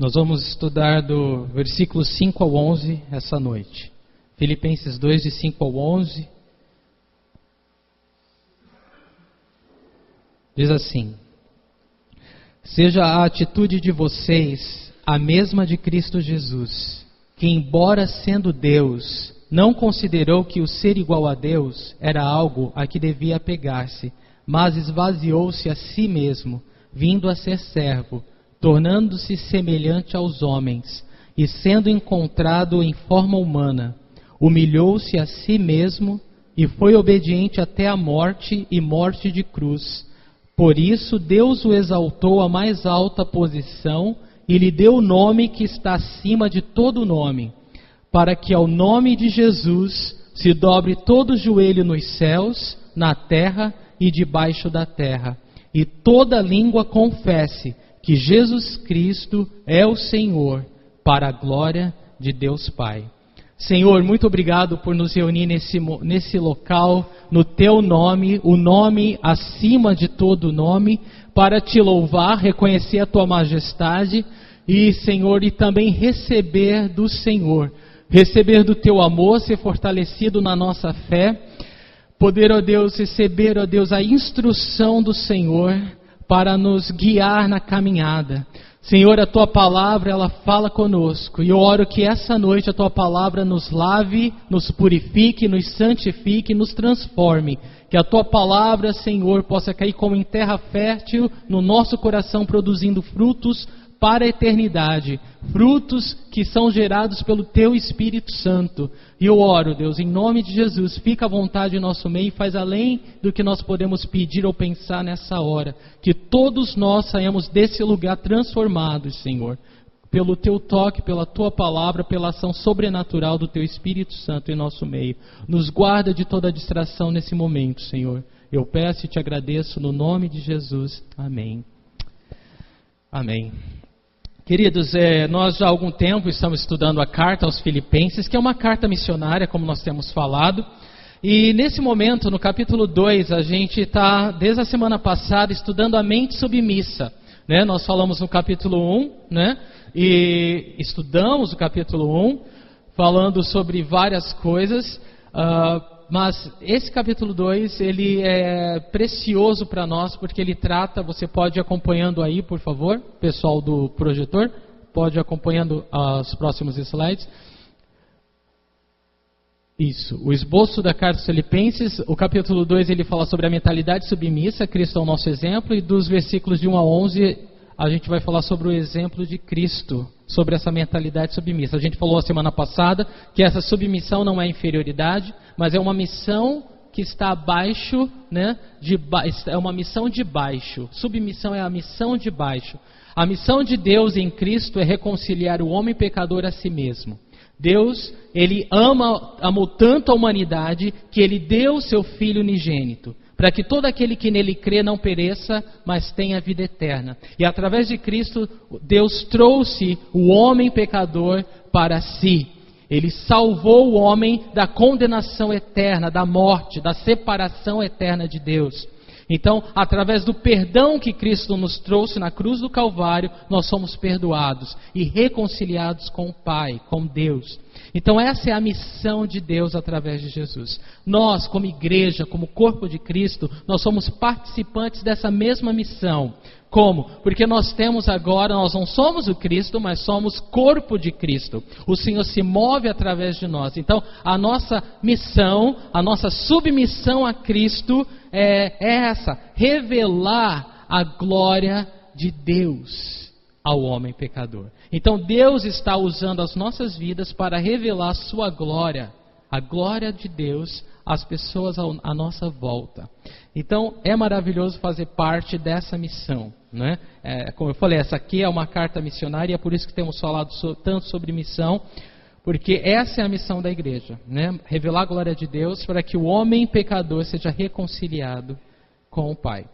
Nós vamos estudar do versículo 5 ao 11 essa noite. Filipenses 2, de 5 ao 11. Diz assim: seja a atitude de vocês a mesma de Cristo Jesus, que embora sendo Deus, não considerou que o ser igual a Deus era algo a que devia apegar-se, mas esvaziou-se a si mesmo, vindo a ser servo, tornando-se semelhante aos homens, e sendo encontrado em forma humana, humilhou-se a si mesmo e foi obediente até a morte e morte de cruz. Por isso Deus o exaltou à mais alta posição e lhe deu o nome que está acima de todo nome, para que ao nome de Jesus se dobre todo o joelho nos céus, na terra e debaixo da terra, e toda língua confesse que Jesus Cristo é o Senhor, para a glória de Deus Pai. Senhor, muito obrigado por nos reunir nesse local, no Teu nome, o nome acima de todo nome, para Te louvar, reconhecer a Tua majestade e, Senhor, e também receber do Senhor, receber do Teu amor, ser fortalecido na nossa fé, poder, ó Deus, receber, ó Deus, a instrução do Senhor para nos guiar na caminhada. Senhor, a Tua palavra, ela fala conosco, e eu oro que essa noite a Tua palavra nos lave, nos purifique, nos santifique, nos transforme, que a Tua palavra, Senhor, possa cair como em terra fértil no nosso coração, produzindo frutos para a eternidade, frutos que são gerados pelo Teu Espírito Santo. E eu oro, Deus, em nome de Jesus, fica à vontade em nosso meio e faz além do que nós podemos pedir ou pensar nessa hora, que todos nós saímos desse lugar transformados, Senhor, pelo Teu toque, pela Tua palavra, pela ação sobrenatural do Teu Espírito Santo em nosso meio. Nos guarda de toda distração nesse momento, Senhor. Eu peço e Te agradeço no nome de Jesus. Amém. Amém. Queridos, nós já há algum tempo estamos estudando a carta aos Filipenses, que é uma carta missionária, como nós temos falado. E nesse momento, no capítulo 2, a gente está, desde a semana passada, estudando a mente submissa. Né? Nós falamos no capítulo 1, né? E estudamos o capítulo 1, falando sobre várias coisas. Mas esse capítulo 2, ele é precioso para nós, porque ele trata, você pode ir acompanhando aí, por favor, pessoal do projetor, pode ir acompanhando os próximos slides. Isso, o esboço da carta aos Filipenses, o capítulo 2, ele fala sobre a mentalidade submissa, Cristo é o nosso exemplo, e dos versículos de 1 a 11, a gente vai falar sobre o exemplo de Cristo, sobre essa mentalidade submissa. A gente falou a semana passada que essa submissão não é inferioridade, mas é uma missão que está abaixo, né? É uma missão de baixo. Submissão é a missão de baixo. A missão de Deus em Cristo é reconciliar o homem pecador a si mesmo. Deus, Ele amou tanto a humanidade que Ele deu o Seu Filho unigênito, para que todo aquele que nele crê não pereça, mas tenha vida eterna. E através de Cristo, Deus trouxe o homem pecador para si. Ele salvou o homem da condenação eterna, da morte, da separação eterna de Deus. Então, através do perdão que Cristo nos trouxe na cruz do Calvário, nós somos perdoados e reconciliados com o Pai, com Deus. Então essa é a missão de Deus através de Jesus. Nós, como igreja, como corpo de Cristo, nós somos participantes dessa mesma missão. Como? Porque nós temos agora, nós não somos o Cristo, mas somos corpo de Cristo. O Senhor se move através de nós. Então a nossa missão, a nossa submissão a Cristo é essa: revelar a glória de Deus ao homem pecador. Então Deus está usando as nossas vidas para revelar a sua glória, a glória de Deus às pessoas à nossa volta. Então é maravilhoso fazer parte dessa missão, né? Como eu falei, essa aqui é uma carta missionária, e é por isso que temos falado tanto sobre missão, porque essa é a missão da igreja, né? Revelar a glória de Deus para que o homem pecador seja reconciliado com o Pai.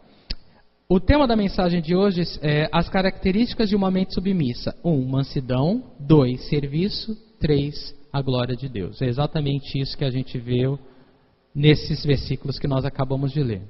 O tema da mensagem de hoje é as características de uma mente submissa. 1, mansidão. 2, serviço. 3, a glória de Deus. É exatamente isso que a gente vê nesses versículos que nós acabamos de ler.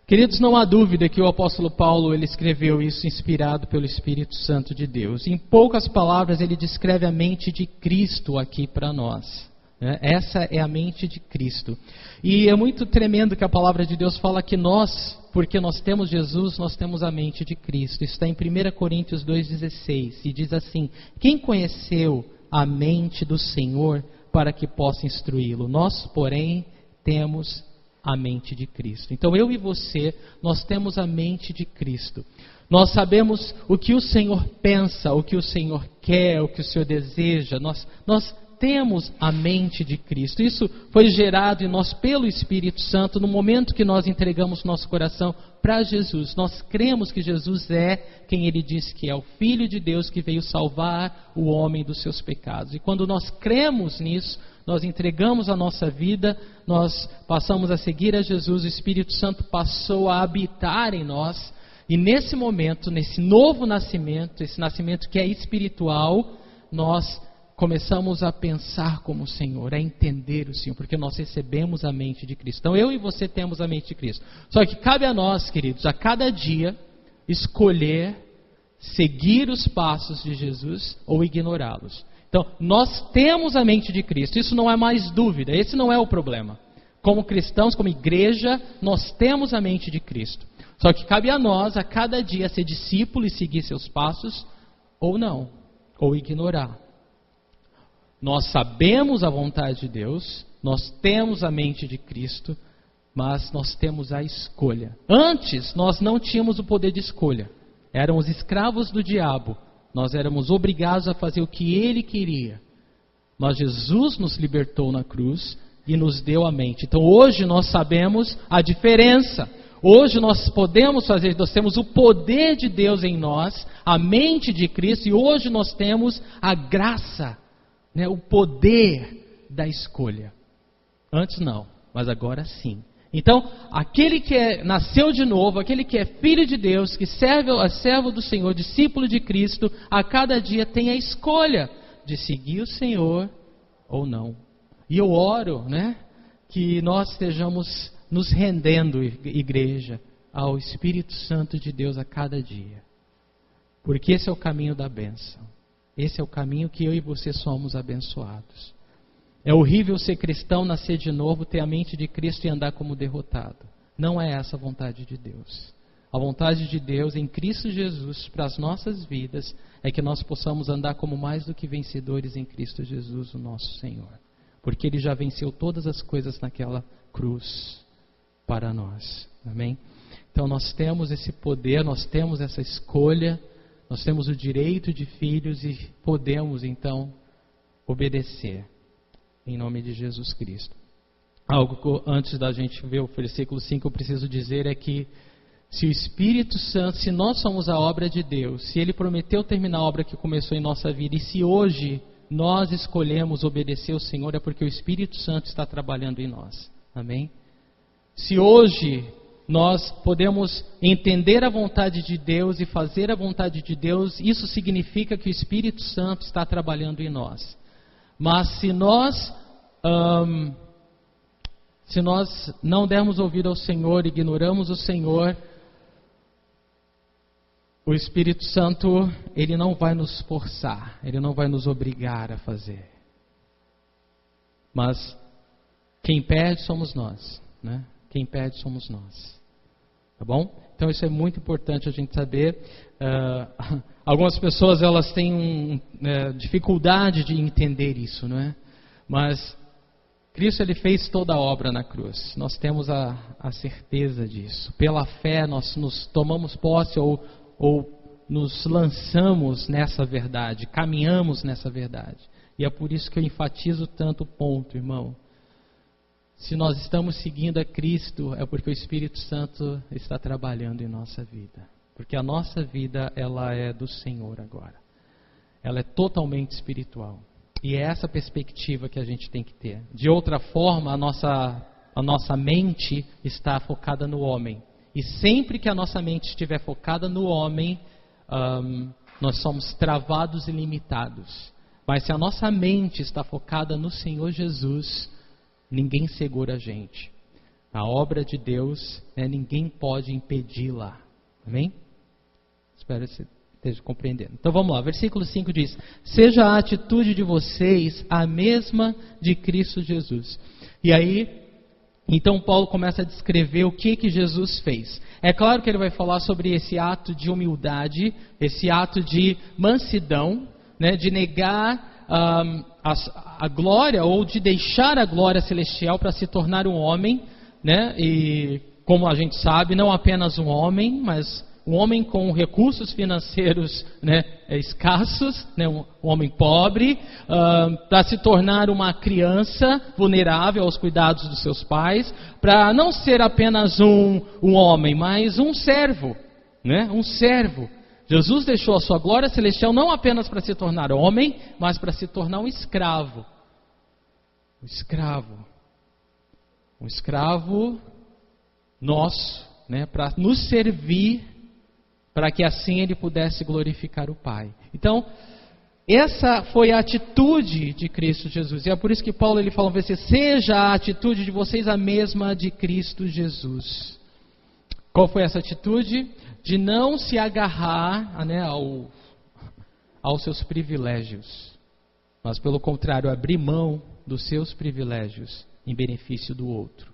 Queridos, não há dúvida que o apóstolo Paulo ele escreveu isso inspirado pelo Espírito Santo de Deus. Em poucas palavras, ele descreve a mente de Cristo aqui para nós. Essa é a mente de Cristo. E é muito tremendo que a palavra de Deus fala que nós, porque nós temos Jesus, nós temos a mente de Cristo. Isso está em 1 Coríntios 2,16 e diz assim: quem conheceu a mente do Senhor para que possa instruí-lo? Nós, porém, temos a mente de Cristo. Então eu e você, nós temos a mente de Cristo. Nós sabemos o que o Senhor pensa, o que o Senhor quer, o que o Senhor deseja. Nós temos a mente de Cristo. Isso foi gerado em nós pelo Espírito Santo no momento que nós entregamos nosso coração para Jesus. Nós cremos que Jesus é quem Ele diz que é, o Filho de Deus que veio salvar o homem dos seus pecados. E quando nós cremos nisso, nós entregamos a nossa vida, nós passamos a seguir a Jesus, o Espírito Santo passou a habitar em nós. E nesse momento, nesse novo nascimento, esse nascimento que é espiritual, nós começamos a pensar como o Senhor, a entender o Senhor, porque nós recebemos a mente de Cristo. Então eu e você temos a mente de Cristo. Só que cabe a nós, queridos, a cada dia, escolher seguir os passos de Jesus ou ignorá-los. Então, nós temos a mente de Cristo, isso não é mais dúvida, esse não é o problema. Como cristãos, como igreja, nós temos a mente de Cristo. Só que cabe a nós, a cada dia, ser discípulo e seguir seus passos, ou não, ou ignorar. Nós sabemos a vontade de Deus, nós temos a mente de Cristo, mas nós temos a escolha. Antes, nós não tínhamos o poder de escolha. Éramos escravos do diabo. Nós éramos obrigados a fazer o que ele queria. Mas Jesus nos libertou na cruz e nos deu a mente. Então hoje nós sabemos a diferença. Hoje nós podemos fazer, nós temos o poder de Deus em nós, a mente de Cristo, e hoje nós temos a graça, o poder da escolha. Antes não, mas agora sim. Então, aquele que nasceu de novo, aquele que é filho de Deus, que é servo do Senhor, discípulo de Cristo, a cada dia tem a escolha de seguir o Senhor ou não. E eu oro, que nós estejamos nos rendendo, igreja, ao Espírito Santo de Deus a cada dia. Porque esse é o caminho da bênção. Esse é o caminho que eu e você somos abençoados. É horrível ser cristão, nascer de novo, ter a mente de Cristo e andar como derrotado. Não é essa a vontade de Deus. A vontade de Deus em Cristo Jesus para as nossas vidas é que nós possamos andar como mais do que vencedores em Cristo Jesus, o nosso Senhor. Porque Ele já venceu todas as coisas naquela cruz para nós. Amém? Então nós temos esse poder, nós temos essa escolha, nós temos o direito de filhos e podemos então obedecer. Em nome de Jesus Cristo. Algo que antes da gente ver o versículo 5 eu preciso dizer é que se o Espírito Santo, se nós somos a obra de Deus, se Ele prometeu terminar a obra que começou em nossa vida, e se hoje nós escolhemos obedecer ao Senhor, é porque o Espírito Santo está trabalhando em nós. Amém? Se hoje nós podemos entender a vontade de Deus e fazer a vontade de Deus, isso significa que o Espírito Santo está trabalhando em nós. Mas se nós não dermos ouvido ao Senhor, ignoramos o Senhor, o Espírito Santo, Ele não vai nos forçar, Ele não vai nos obrigar a fazer. Mas quem perde somos nós, Quem perde somos nós. Tá bom? Então isso é muito importante a gente saber. Algumas pessoas elas têm dificuldade de entender isso, não é? Mas Cristo Ele fez toda a obra na cruz. Nós temos a certeza disso. Pela fé nós nos tomamos posse ou nos lançamos nessa verdade, caminhamos nessa verdade. E é por isso que eu enfatizo tanto o ponto, irmão. Se nós estamos seguindo a Cristo, é porque o Espírito Santo está trabalhando em nossa vida. Porque a nossa vida, ela é do Senhor agora. Ela é totalmente espiritual. E é essa perspectiva que a gente tem que ter. De outra forma, a nossa mente está focada no homem. E sempre que a nossa mente estiver focada no homem, nós somos travados e limitados. Mas se a nossa mente está focada no Senhor Jesus, ninguém segura a gente. A obra de Deus, ninguém pode impedi-la. Amém? Espero que você esteja compreendendo. Então vamos lá, versículo 5 diz: seja a atitude de vocês a mesma de Cristo Jesus. E aí, então Paulo começa a descrever o que Jesus fez. É claro que ele vai falar sobre esse ato de humildade, esse ato de mansidão, de negar a glória, ou de deixar a glória celestial para se tornar um homem, e como a gente sabe, não apenas um homem, mas um homem com recursos financeiros escassos, um homem pobre, para se tornar uma criança vulnerável aos cuidados dos seus pais, para não ser apenas um homem, mas um servo, um servo. Jesus deixou a sua glória celestial não apenas para se tornar homem, mas para se tornar um escravo. Um escravo nosso, para nos servir, para que assim ele pudesse glorificar o Pai. Então, essa foi a atitude de Cristo Jesus. E é por isso que Paulo ele fala: seja a atitude de vocês a mesma de Cristo Jesus. Qual foi essa atitude? De não se agarrar aos seus privilégios, mas pelo contrário, abrir mão dos seus privilégios em benefício do outro.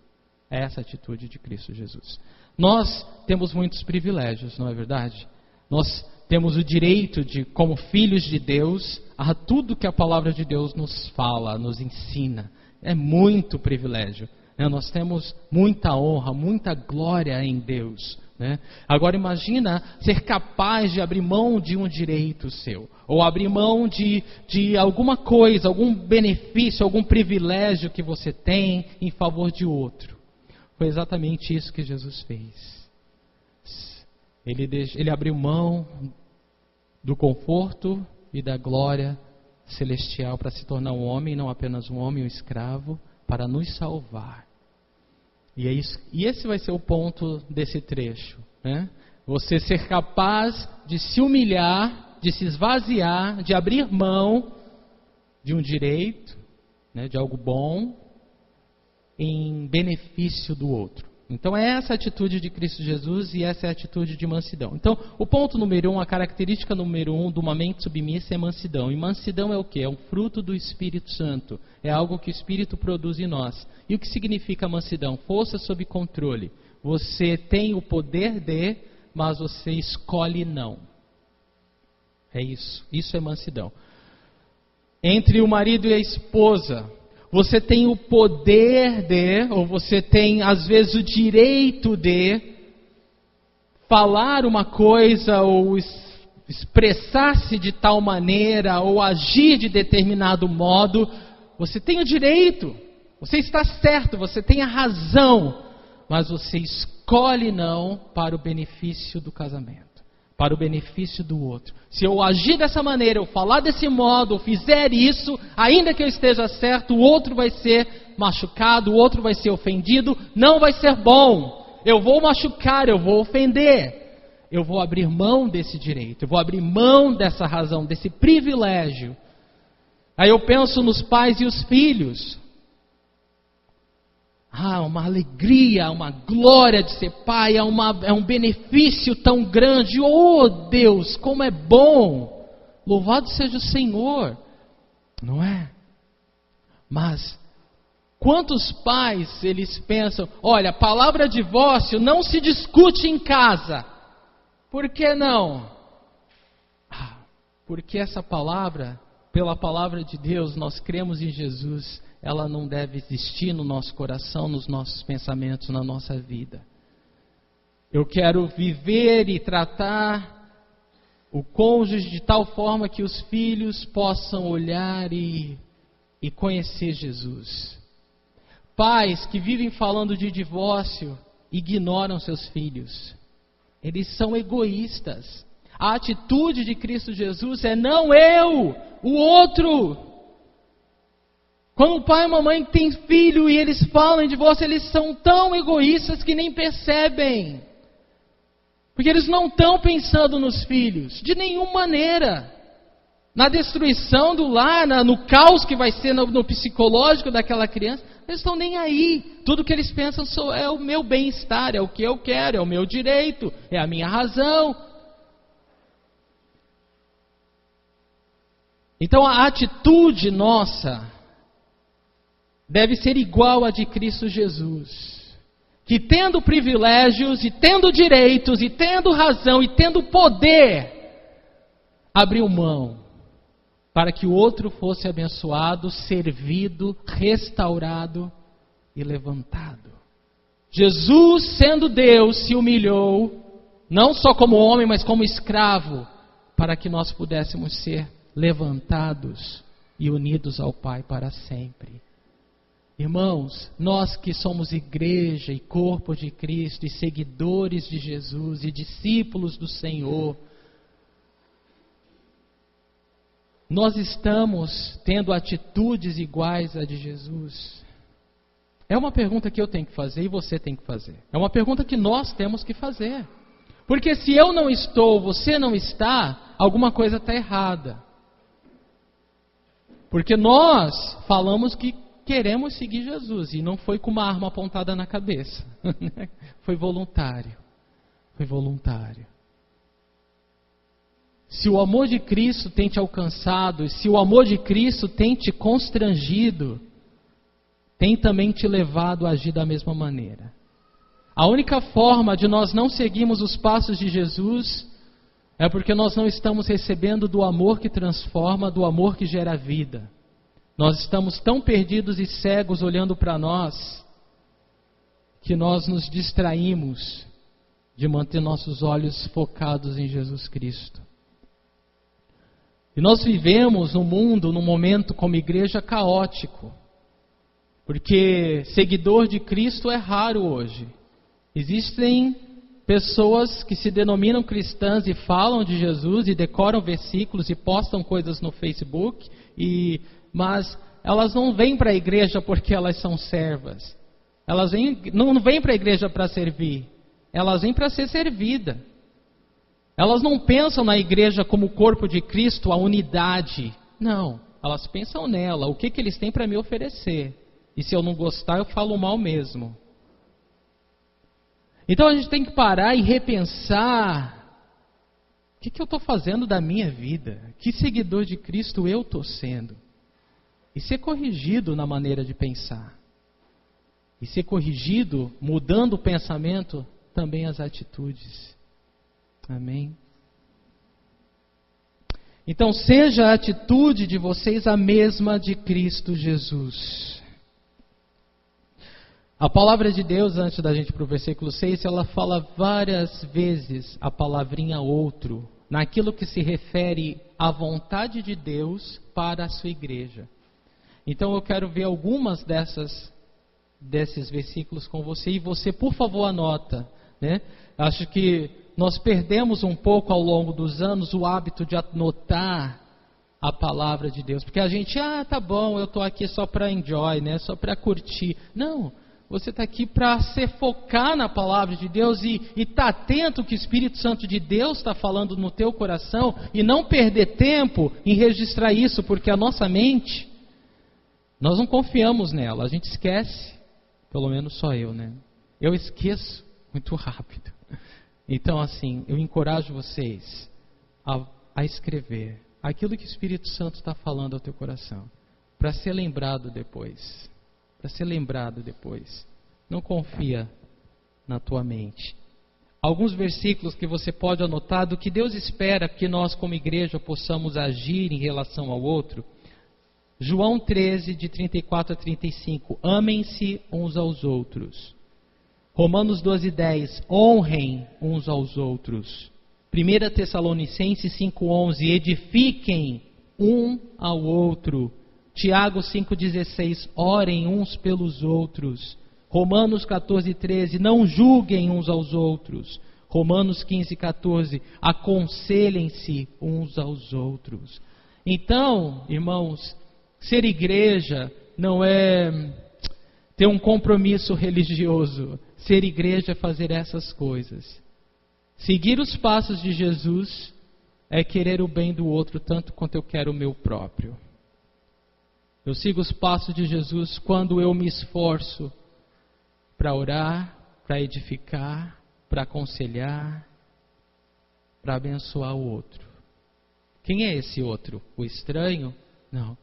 É essa a atitude de Cristo Jesus. Nós temos muitos privilégios, não é verdade? Nós temos o direito de, como filhos de Deus, a tudo que a palavra de Deus nos fala, nos ensina. É muito privilégio. Nós temos muita honra, muita glória em Deus. Agora imagina ser capaz de abrir mão de um direito seu, ou abrir mão de alguma coisa, algum benefício, algum privilégio que você tem em favor de outro. Foi exatamente isso que Jesus fez. Ele abriu mão do conforto e da glória celestial para se tornar um homem, não apenas um homem, um escravo, para nos salvar. E esse vai ser o ponto desse trecho. Você ser capaz de se humilhar, de se esvaziar, de abrir mão de um direito, de algo bom, em benefício do outro. Então é essa a atitude de Cristo Jesus e essa é a atitude de mansidão. Então o ponto número 1, a característica número 1 de uma mente submissa é mansidão. E mansidão é o quê? É um fruto do Espírito Santo. É algo que o Espírito produz em nós. E o que significa mansidão? Força sob controle. Você tem o poder de, mas você escolhe não. É isso. Isso é mansidão. Entre o marido e a esposa, você tem o poder de, ou você tem às vezes o direito de falar uma coisa ou expressar-se de tal maneira ou agir de determinado modo. Você tem o direito, você está certo, você tem a razão, mas você escolhe não para o benefício do casamento, para o benefício do outro. Se eu agir dessa maneira, eu falar desse modo, eu fizer isso, ainda que eu esteja certo, o outro vai ser machucado, o outro vai ser ofendido, não vai ser bom. Eu vou machucar, eu vou ofender. Eu vou abrir mão desse direito, eu vou abrir mão dessa razão, desse privilégio. Aí eu penso nos pais e os filhos. Uma alegria, uma glória de ser pai, é um benefício tão grande. Oh Deus, como é bom! Louvado seja o Senhor, não é? Mas quantos pais eles pensam: olha, a palavra divórcio não se discute em casa. Por que não? Porque essa palavra, pela palavra de Deus, nós cremos em Jesus, ela não deve existir no nosso coração, nos nossos pensamentos, na nossa vida. Eu quero viver e tratar o cônjuge de tal forma que os filhos possam olhar e conhecer Jesus. Pais que vivem falando de divórcio ignoram seus filhos. Eles são egoístas. A atitude de Cristo Jesus é não eu, o outro. Quando o pai e a mamãe têm filho e eles falam em divórcio, eles são tão egoístas que nem percebem. Porque eles não estão pensando nos filhos, de nenhuma maneira. Na destruição do lar, no caos que vai ser no psicológico daquela criança. Eles estão nem aí. Tudo que eles pensam é o meu bem-estar, é o que eu quero, é o meu direito, é a minha razão. Então a atitude nossa deve ser igual à de Cristo Jesus, que tendo privilégios e tendo direitos e tendo razão e tendo poder, abriu mão para que o outro fosse abençoado, servido, restaurado e levantado. Jesus, sendo Deus, se humilhou, não só como homem, mas como escravo, para que nós pudéssemos ser levantados e unidos ao Pai para sempre. Irmãos, nós que somos igreja e corpo de Cristo e seguidores de Jesus e discípulos do Senhor, nós estamos tendo atitudes iguais à de Jesus? É uma pergunta que eu tenho que fazer e você tem que fazer. É uma pergunta que nós temos que fazer. Porque se eu não estou, você não está, alguma coisa está errada. Porque nós falamos que queremos seguir Jesus, e não foi com uma arma apontada na cabeça. Foi voluntário. Foi voluntário. Se o amor de Cristo tem te alcançado, se o amor de Cristo tem te constrangido, tem também te levado a agir da mesma maneira. A única forma de nós não seguirmos os passos de Jesus é porque nós não estamos recebendo do amor que transforma, do amor que gera vida. Nós estamos tão perdidos e cegos olhando para nós, que nós nos distraímos de manter nossos olhos focados em Jesus Cristo. E nós vivemos no mundo, num momento como igreja caótico, porque seguidor de Cristo é raro hoje. Existem pessoas que se denominam cristãs e falam de Jesus e decoram versículos e postam coisas no Facebook, mas elas não vêm para a igreja porque elas são servas. Elas não vêm para a igreja para servir, elas vêm para ser servida. Elas não pensam na igreja como o corpo de Cristo, a unidade. Não, elas pensam nela, o que eles têm para me oferecer. E se eu não gostar, eu falo mal mesmo. Então a gente tem que parar e repensar: o que eu estou fazendo da minha vida? Que seguidor de Cristo eu estou sendo? E ser corrigido na maneira de pensar. E ser corrigido, mudando o pensamento, também as atitudes. Amém? Então seja a atitude de vocês a mesma de Cristo Jesus. A palavra de Deus, antes da gente ir para o versículo 6, ela fala várias vezes a palavrinha outro, naquilo que se refere à vontade de Deus para a sua igreja. Então eu quero ver algumas desses versículos com você, e você, por favor, anota, né? Acho que nós perdemos um pouco ao longo dos anos o hábito de anotar a palavra de Deus, porque a gente, tá bom, eu estou aqui só para enjoy, né? Só para curtir. Não, você está aqui para se focar na palavra de Deus e estar atento ao que o Espírito Santo de Deus está falando no teu coração, e não perder tempo em registrar isso, porque a nossa mente, nós não confiamos nela, a gente esquece, pelo menos só eu, né? Eu esqueço muito rápido. Então, assim, eu encorajo vocês a escrever aquilo que o Espírito Santo está falando ao teu coração, para ser lembrado depois. Para ser lembrado depois. Não confia na tua mente. Alguns versículos que você pode anotar do que Deus espera que nós, como igreja, possamos agir em relação ao outro. João 13, de 34 a 35. Amem-se uns aos outros. Romanos 12, 10. Honrem uns aos outros. 1 Tessalonicenses 5, 11. Edifiquem um ao outro. Tiago 5,16, orem uns pelos outros. Romanos 14, 13, não julguem uns aos outros. Romanos 15, 14, aconselhem-se uns aos outros. Então, irmãos, ser igreja não é ter um compromisso religioso. Ser igreja é fazer essas coisas. Seguir os passos de Jesus é querer o bem do outro tanto quanto eu quero o meu próprio. Eu sigo os passos de Jesus quando eu me esforço para orar, para edificar, para aconselhar, para abençoar o outro. Quem é esse outro? O estranho? Não.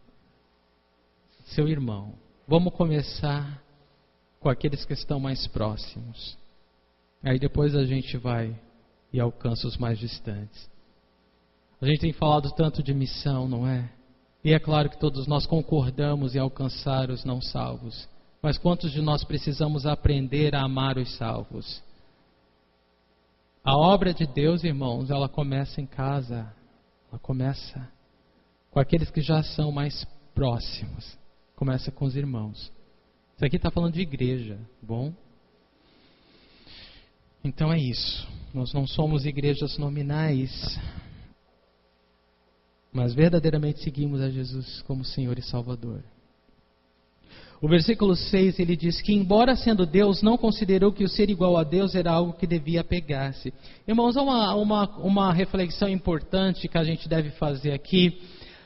Seu irmão. Vamos começar com aqueles que estão mais próximos. Aí depois a gente vai e alcança os mais distantes. A gente tem falado tanto de missão, não é? E é claro que todos nós concordamos em alcançar os não salvos. Mas quantos de nós precisamos aprender a amar os salvos? A obra de Deus, irmãos, ela começa em casa. Ela começa com aqueles que já são mais próximos. Começa com os irmãos. Isso aqui está falando de igreja, bom? Então é isso. Nós não somos igrejas nominais, mas verdadeiramente seguimos a Jesus como Senhor e Salvador. O versículo 6, ele diz que, embora sendo Deus, não considerou que o ser igual a Deus era algo que devia apegar-se. Irmãos, há uma reflexão importante que a gente deve fazer aqui.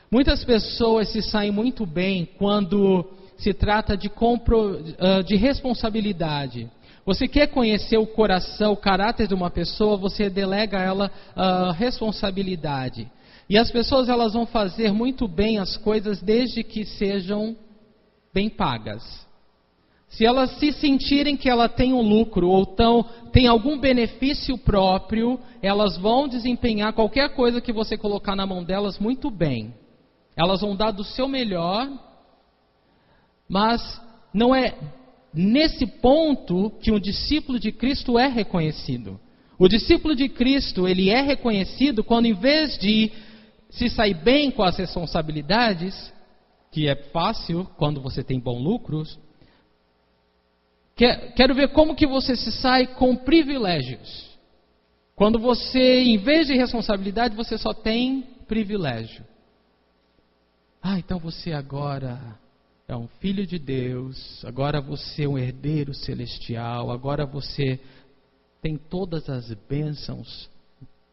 Muitas pessoas se saem muito bem quando se trata de responsabilidade. Você quer conhecer o coração, o caráter de uma pessoa, você delega a ela responsabilidade. E as pessoas, elas vão fazer muito bem as coisas desde que sejam bem pagas. Se elas se sentirem que ela tem um lucro ou tem algum benefício próprio, elas vão desempenhar qualquer coisa que você colocar na mão delas muito bem. Elas vão dar do seu melhor, mas não é nesse ponto que um discípulo de Cristo é reconhecido. O discípulo de Cristo, ele é reconhecido quando, em vez de se sair bem com as responsabilidades, que é fácil quando você tem bons lucros, quero ver como que você se sai com privilégios. Quando você, em vez de responsabilidade, você só tem privilégio. Então você agora é um filho de Deus, agora você é um herdeiro celestial, agora você tem todas as bênçãos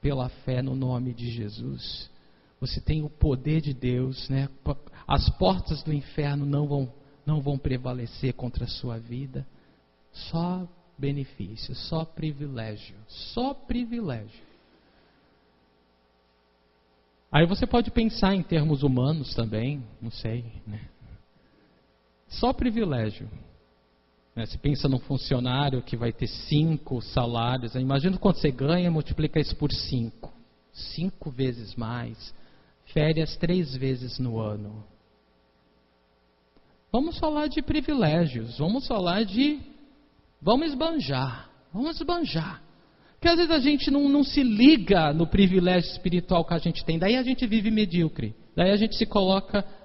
pela fé no nome de Jesus. Você tem o poder de Deus, né? As portas do inferno não vão prevalecer contra a sua vida. Só benefício, só privilégio, só privilégio. Aí você pode pensar em termos humanos também, não sei, né? Só privilégio. Você pensa num funcionário que vai ter 5 salários. Imagina quanto você ganha, multiplica isso por 5. 5 vezes mais. Férias 3 vezes no ano. Vamos falar de privilégios. Vamos esbanjar. Vamos esbanjar. Porque às vezes a gente não se liga no privilégio espiritual que a gente tem. Daí a gente vive medíocre. Daí a gente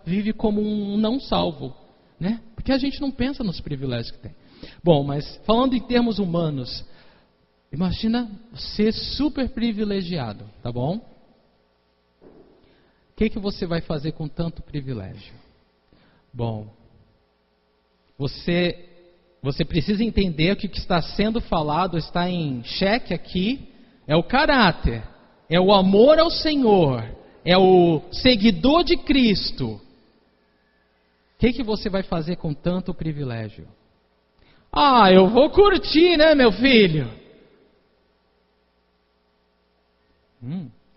vive como um não salvo. Né? Porque a gente não pensa nos privilégios que tem. Bom, mas falando em termos humanos, imagina ser super privilegiado, tá bom? O que você vai fazer com tanto privilégio? Bom, você precisa entender que o que está sendo falado, está em xeque aqui, é o caráter, é o amor ao Senhor, é o seguidor de Cristo. O que você vai fazer com tanto privilégio? Eu vou curtir, né, meu filho?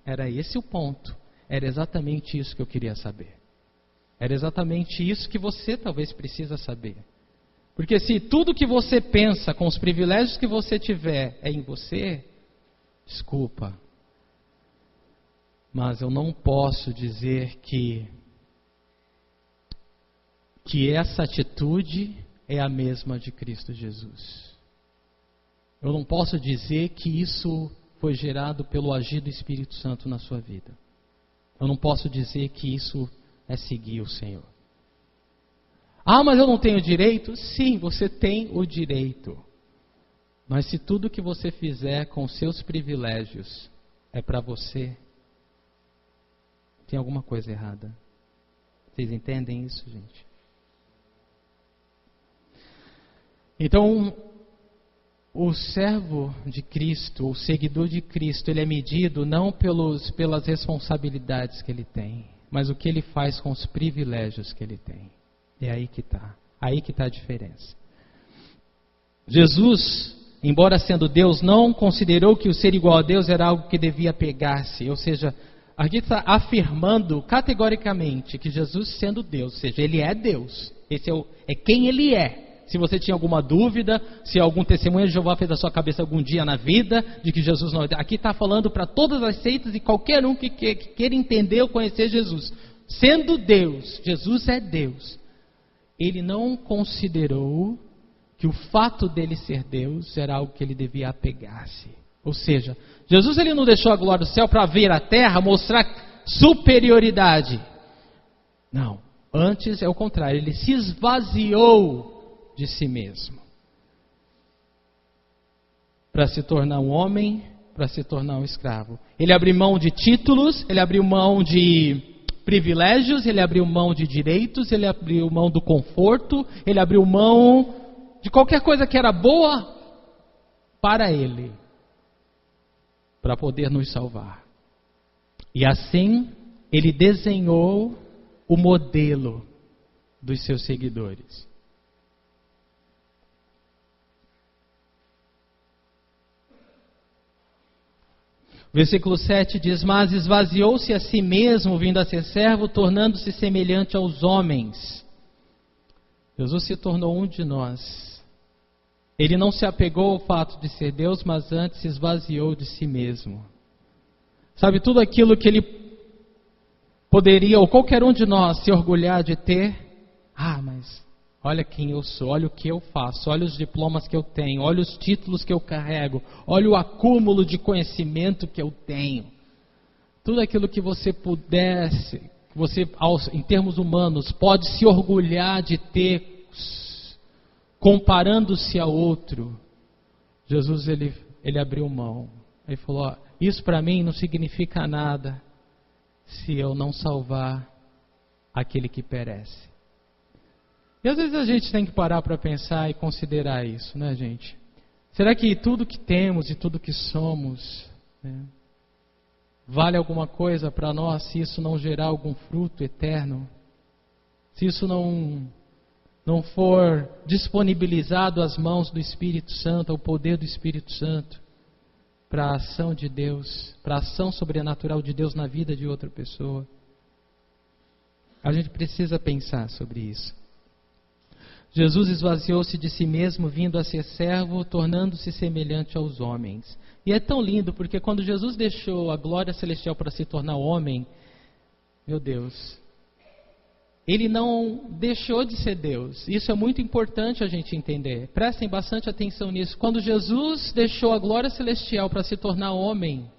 Era esse o ponto. Era exatamente isso que eu queria saber. Era exatamente isso que você talvez precisa saber. Porque se tudo que você pensa com os privilégios que você tiver é em você, desculpa, mas eu não posso dizer que essa atitude é a mesma de Cristo Jesus. Eu não posso dizer que isso foi gerado pelo agir do Espírito Santo na sua vida. Eu não posso dizer que isso é seguir o Senhor. Mas eu não tenho direito? Sim, você tem o direito. Mas se tudo que você fizer com seus privilégios é para você, tem alguma coisa errada. Vocês entendem isso, gente? Então, o servo de Cristo, o seguidor de Cristo, ele é medido não pelas responsabilidades que ele tem, mas o que ele faz com os privilégios que ele tem. É aí que está. Aí que está a diferença. Jesus, embora sendo Deus, não considerou que o ser igual a Deus era algo que devia pegar-se. Ou seja, aqui está afirmando categoricamente que Jesus, sendo Deus, ou seja, Ele é Deus. Esse é quem Ele é. Se você tinha alguma dúvida, se algum testemunho de Jeová fez a sua cabeça algum dia na vida, de que Jesus não é Deus. Aqui está falando para todas as seitas e qualquer um que queira entender ou conhecer Jesus. Sendo Deus, Jesus é Deus. Ele não considerou que o fato dele ser Deus era algo que ele devia apegar-se. Ou seja, Jesus ele não deixou a glória do céu para vir à terra, mostrar superioridade. Não, antes é o contrário, ele se esvaziou de si mesmo. Para se tornar um homem, para se tornar um escravo. Ele abriu mão de títulos, ele abriu mão de privilégios, ele abriu mão de direitos, ele abriu mão do conforto, ele abriu mão de qualquer coisa que era boa para ele, para poder nos salvar. E assim, ele desenhou o modelo dos seus seguidores. Versículo 7 diz: mas esvaziou-se a si mesmo, vindo a ser servo, tornando-se semelhante aos homens. Jesus se tornou um de nós. Ele não se apegou ao fato de ser Deus, mas antes se esvaziou de si mesmo. Sabe, tudo aquilo que ele poderia, ou qualquer um de nós, se orgulhar de ter. Mas olha quem eu sou, olha o que eu faço, olha os diplomas que eu tenho, olha os títulos que eu carrego, olha o acúmulo de conhecimento que eu tenho. Tudo aquilo que você pudesse, que você, em termos humanos, pode se orgulhar de ter, comparando-se a outro. Jesus, ele abriu mão. Ele falou, isso para mim não significa nada se eu não salvar aquele que perece. E às vezes a gente tem que parar para pensar e considerar isso, né, gente? Será que tudo que temos e tudo que somos, né, vale alguma coisa para nós se isso não gerar algum fruto eterno? Se isso não for disponibilizado às mãos do Espírito Santo, ao poder do Espírito Santo, para a ação de Deus, para a ação sobrenatural de Deus na vida de outra pessoa? A gente precisa pensar sobre isso. Jesus esvaziou-se de si mesmo, vindo a ser servo, tornando-se semelhante aos homens. E é tão lindo, porque quando Jesus deixou a glória celestial para se tornar homem, meu Deus, ele não deixou de ser Deus. Isso é muito importante a gente entender. Prestem bastante atenção nisso. Quando Jesus deixou a glória celestial para se tornar homem,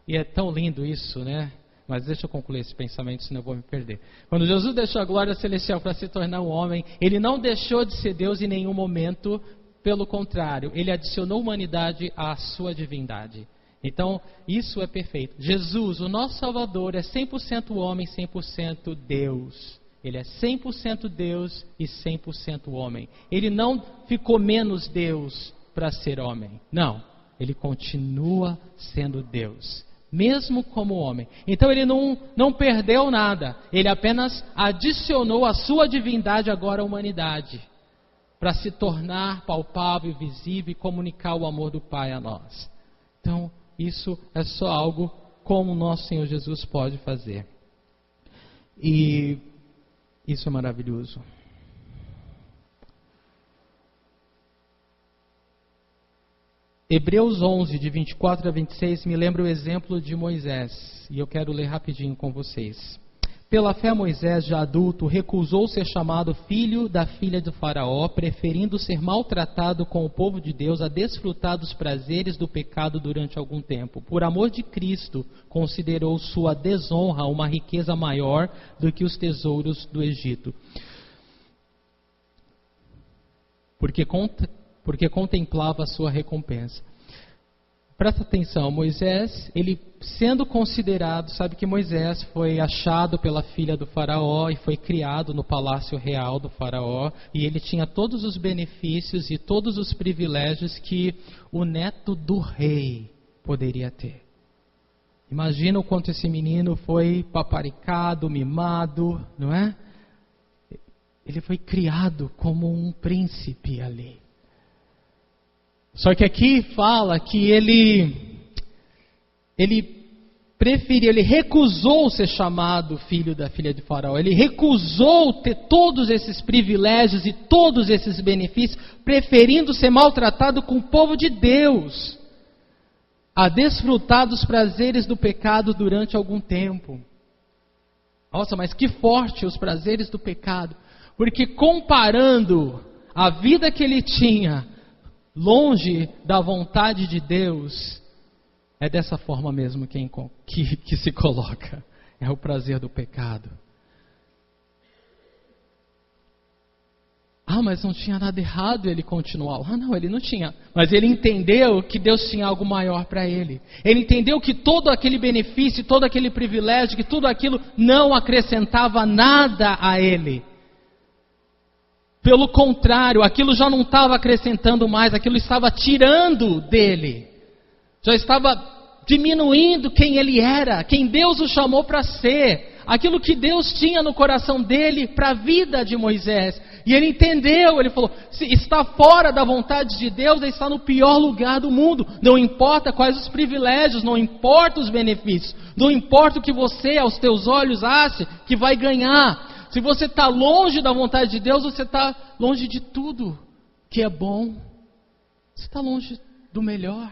e é tão lindo isso, né? Mas deixa eu concluir esse pensamento, senão eu vou me perder. Quando Jesus deixou a glória celestial para se tornar um homem, ele não deixou de ser Deus em nenhum momento. Pelo contrário, ele adicionou humanidade à sua divindade. Então, isso é perfeito. Jesus, o nosso Salvador, é 100% homem, 100% Deus. Ele é 100% Deus e 100% homem. Ele não ficou menos Deus para ser homem. Não, ele continua sendo Deus, mesmo como homem. Então ele não perdeu nada. Ele apenas adicionou a sua divindade agora à humanidade, para se tornar palpável, visível e comunicar o amor do Pai a nós. Então, isso é só algo como o nosso Senhor Jesus pode fazer. E isso é maravilhoso. Hebreus 11, de 24 a 26, me lembra o exemplo de Moisés. E eu quero ler rapidinho com vocês. Pela fé, Moisés, já adulto, recusou ser chamado filho da filha do faraó, preferindo ser maltratado com o povo de Deus a desfrutar dos prazeres do pecado durante algum tempo. Por amor de Cristo, considerou sua desonra uma riqueza maior do que os tesouros do Egito. Porque contemplava a sua recompensa. Presta atenção, Moisés, ele sendo considerado, sabe que Moisés foi achado pela filha do faraó e foi criado no palácio real do faraó, e ele tinha todos os benefícios e todos os privilégios que o neto do rei poderia ter. Imagina o quanto esse menino foi paparicado, mimado, não é? Ele foi criado como um príncipe ali. Só que aqui fala que ele preferiu, ele recusou ser chamado filho da filha de Faraó. Ele recusou ter todos esses privilégios e todos esses benefícios, preferindo ser maltratado com o povo de Deus, a desfrutar dos prazeres do pecado durante algum tempo. Nossa, mas que forte os prazeres do pecado. Porque comparando a vida que ele tinha longe da vontade de Deus, é dessa forma mesmo que se coloca. É o prazer do pecado. Ah, mas não tinha nada errado ele continuar. Ah, não, ele não tinha. Mas ele entendeu que Deus tinha algo maior para ele. Ele entendeu que todo aquele benefício, todo aquele privilégio, que tudo aquilo não acrescentava nada a ele. Pelo contrário, aquilo já não estava acrescentando mais, aquilo estava tirando dele. Já estava diminuindo quem ele era, quem Deus o chamou para ser. Aquilo que Deus tinha no coração dele para a vida de Moisés. E ele entendeu, ele falou, se está fora da vontade de Deus, ele está no pior lugar do mundo. Não importa quais os privilégios, não importa os benefícios, não importa o que você, aos teus olhos, acha que vai ganhar. Se você está longe da vontade de Deus, você está longe de tudo que é bom. Você está longe do melhor.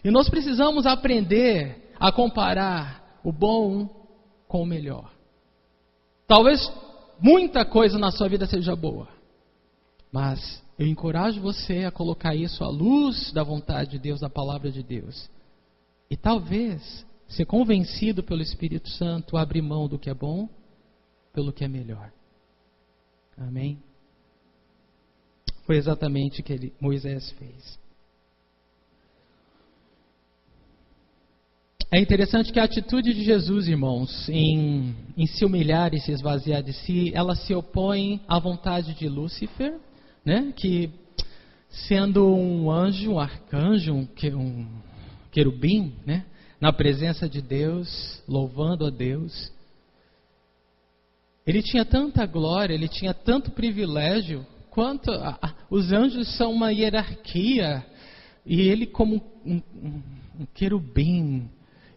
E nós precisamos aprender a comparar o bom com o melhor. Talvez muita coisa na sua vida seja boa, mas eu encorajo você a colocar isso à luz da vontade de Deus, da palavra de Deus. E talvez ser convencido pelo Espírito Santo a abrir mão do que é bom pelo que é melhor. Amém? Foi exatamente o que Moisés fez. É interessante que a atitude de Jesus, irmãos, em se humilhar e se esvaziar de si, ela se opõe à vontade de Lúcifer, né? Que sendo um anjo, um arcanjo, um querubim, né? Na presença de Deus, louvando a Deus, ele tinha tanta glória, ele tinha tanto privilégio, quanto os anjos são uma hierarquia, e ele como um querubim,